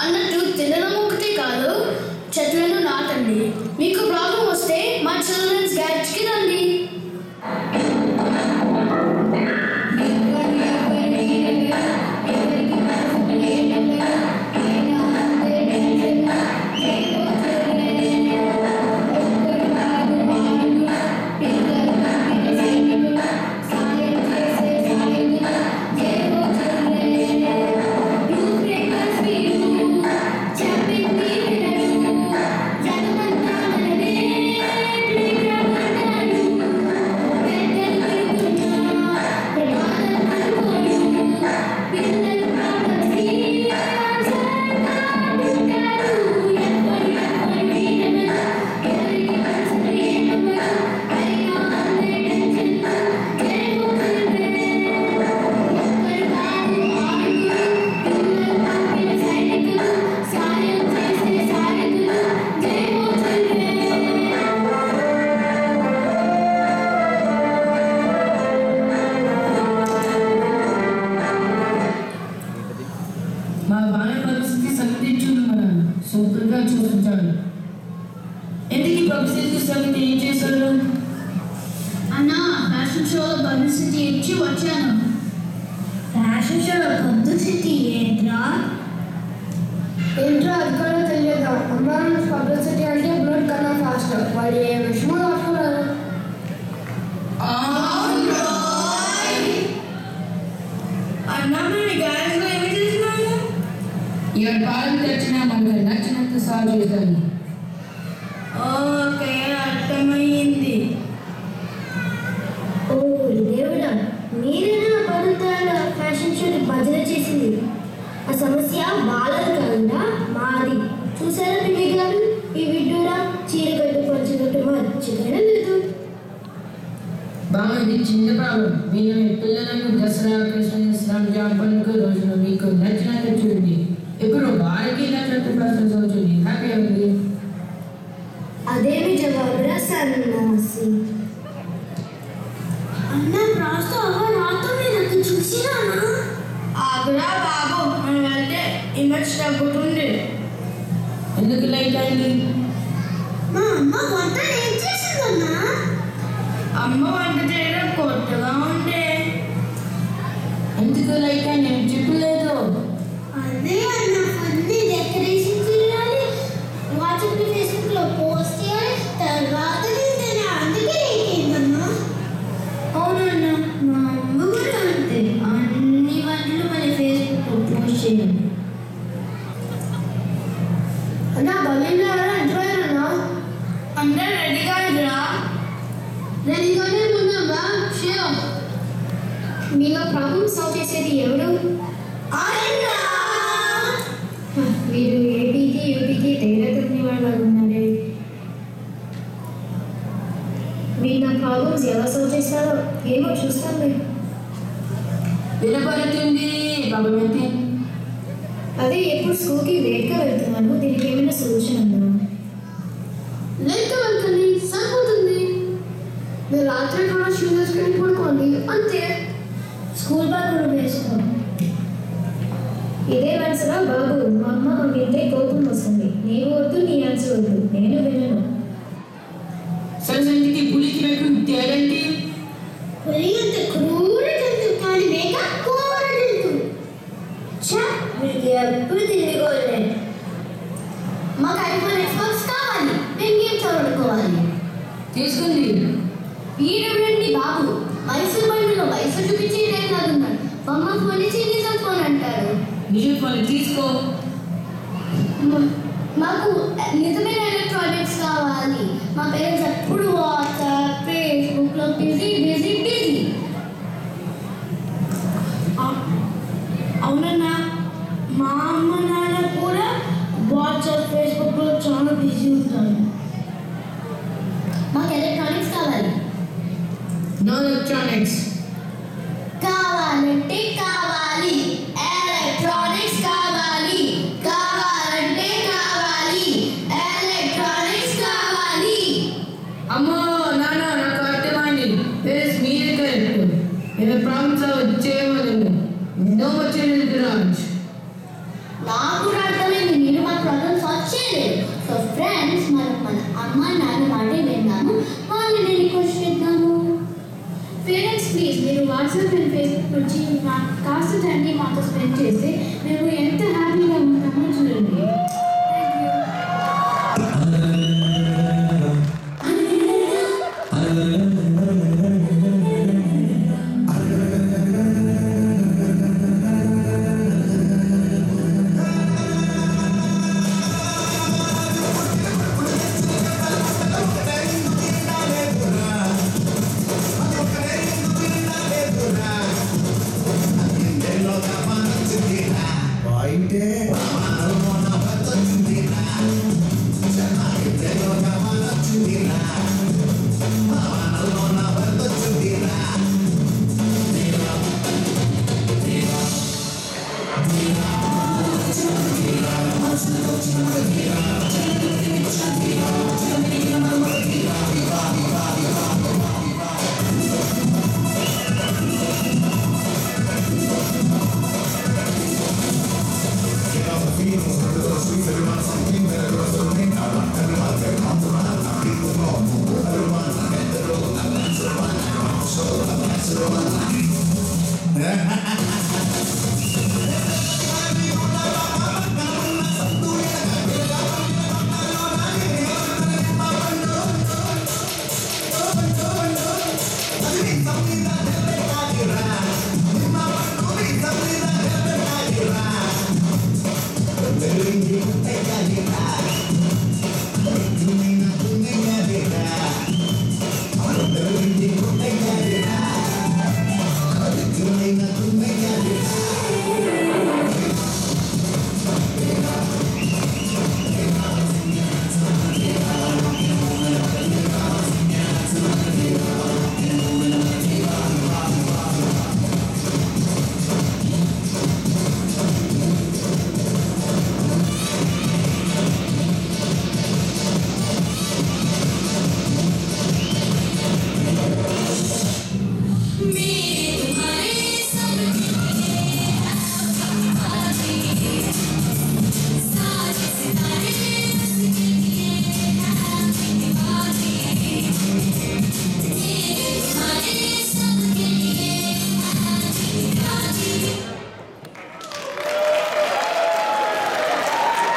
అన్నట్టు తినడం ఒకటే కాదు, చెట్లను నాటండి. మీకు ప్రాబ్లం వస్తే మా చిల్డ్రన్స్ గ్యారేజ్కి రండి. మా బాల్య పరిస్థితి సరిదిద్దును మనం సూపర్గా చూపించాలి. ఎందుకు పబ్లిసిటీ సమితి ఏం చేశారు? అన్న, ఫ్యాషన్ షోలో పబ్లిసిటీ ఇచ్చి వచ్చాను. ఫ్యాషన్ షోలో పబ్లిసిటీ ఏంట్రా? అది కూడా తెలియదు. అమ్మాయి పబ్లిసిటీ అంటే బ్లడ్ కన్నా ఫాస్ట్. వాడు ఏ విషయమో రాసుకోలేదు. ఎవరి పాలన తెచ్చినా మనకు నచ్చినంత సాల్వ్ చేశాను. ఓకే, అర్థమైంది. ఓ దేవుడా, మీరేనా పదుతాల ఫ్యాషన్ షోని భజన చేసింది? ఆ సమస్య వాళ్ళది కాకుండా మాది. చూసారా పిల్లి గారు, ఈ విడ్డూరా చీర కట్టు పంచుకుంటూ మర్చిపోయినా లేదు. బాగుంది, చిన్న ప్రాబ్లం. మీరు మీ పిల్లలను దసరా, క్రిస్మస్, రంజాన్ పండుగ రోజున మీకు నచ్చినంత చూడండి. ఇప్పుడు వారికి నచ్చినంత ప్రశ్న చూడండి. హ్యాపీ అవ్వండి. అదేమి జవాబురా సన్నాసి. అన్న రాస్తూ రాతో నేను చూసిరానా? ఆగురా బాబు, మనం వెళ్తే ఇమేజ్ తగ్గుతుంది. ఎందుకు లైట్ అయింది? మా అమ్మ వంట ఏం చేసిందన్నా? అమ్మ వంట చేయడం కొత్తగా ఉంటే. ఎందుకు లైట్ అయింది? నేను చెప్పలేదు. అదే అన్న, అన్ని డెకరేషన్ చేయాలి, వాట్సాప్ ఫేస్బుక్ లో పోస్ట్ చేయాలి, తర్వాత అందుకే ఏంటన్నా? అవునన్నా, మా అమ్మ కూడా అంతే. అన్ని వంటలు మన ఫేస్బుక్ లో పోస్ట్ చేయాలి. అన్నా బలూన్లో ఎవరో ఎంట్రోయన్నా? అందరూ రెడీగా రా. రెడీగానే ఉన్నావా? షో మీలో ప్రాబ్లమ్ సాల్వ్ చేసేది ఎవరు? మీరు ఏపీకి యూపీకి తేడా తెలియని వాళ్ళు ఉన్నారే. మీరు నా ప్రాబ్లమ్స్ ఎలా సాల్వ్ చేస్తారో ఏమో చూస్తాను. వినపడుతుంది భగవంతి. అదే ఎప్పుడు స్కూల్కి లేట్గా వెళ్తున్నాను. దీనికి ఏమైనా సొల్యూషన్ ఉందా? లేట్గా వెళ్తుంది, సరిపోతుంది. మీరు రాత్రి కూడా షూ వేసుకొని పడుకోండి, అంతే. స్కూల్ బ్యాగ్ కూడా వేసుకో. ఇదే మనసులో బాబు, మా అమ్మ మా ఇంటే కోపం వస్తుంది. నీవు వద్దు, నీ ఆన్సర్ వద్దు, నేను వినను. సరస్వతికి పులికి మీకు తేడండి. పులి అంత క్రూర జంతువు, కానీ మేక కూర జంతువు. వీడికి ఎప్పుడు ఎప్పుడు తిండిగోలే. మాకు ఐఫోన్ ఎక్స్బాక్స్ కావాలి, మేము గేమ్స్ ఆడుకోవాలి. తీసుకుంది. వీడెవడండి బాబు, మైసూర్ బండిలో వయసు చూపించి ఉన్నాడు. బొమ్మ ఫోన్ ఇచ్చి నిజం ఫోన్ అంటారు. నిజం ఫోన్ తీసుకో. మాకు నిజమైన ఎలక్ట్రానిక్స్ కావాలి. మా పేరెంట్స్ ఎప్పుడు వాట్సాప్ ఫేస్బుక్లో బిజీ బిజీ బిజీ. అవునన్నా, మా అమ్మ నాన్న కూడా వాట్సాప్ ఫేస్బుక్లో చాలా బిజీ ఉంటారు. మాకు ఎలక్ట్రానిక్స్ కావాలి. No electronics. కావాలంటే కావాలి, ఎలక్ట్రానిక్స్ కావాలి. కావాలంటే కావాలి, ఎలక్ట్రానిక్స్ కావాలి. అమ్మో నాన్న, నాకు అర్థమైంది. పేరెంట్స్ మీరే కరెక్ట్. ఏదో ప్రాబ్లమ్స్ వచ్చేయమని నో వచ్చేది రాజ్. నాకు కూడా అర్థమైంది, మీరు మా ప్రాబ్లమ్ సాల్వ్ చేయలేదు. సో ఫ్రెండ్స్, మనం మన అమ్మ నాన్న మాటే విన్నాము, వాళ్ళని రిక్వెస్ట్ చేద్దాము. పేరెంట్స్ ప్లీజ్, మీరు వాట్సాప్ అండ్ ఫేస్బుక్ నుంచి కాస్త టైంని మాతో స్పెండ్ చేస్తే మేము ఎంత హ్యాపీగా ఉంటామో చూడండి.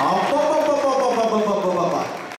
అబ్బా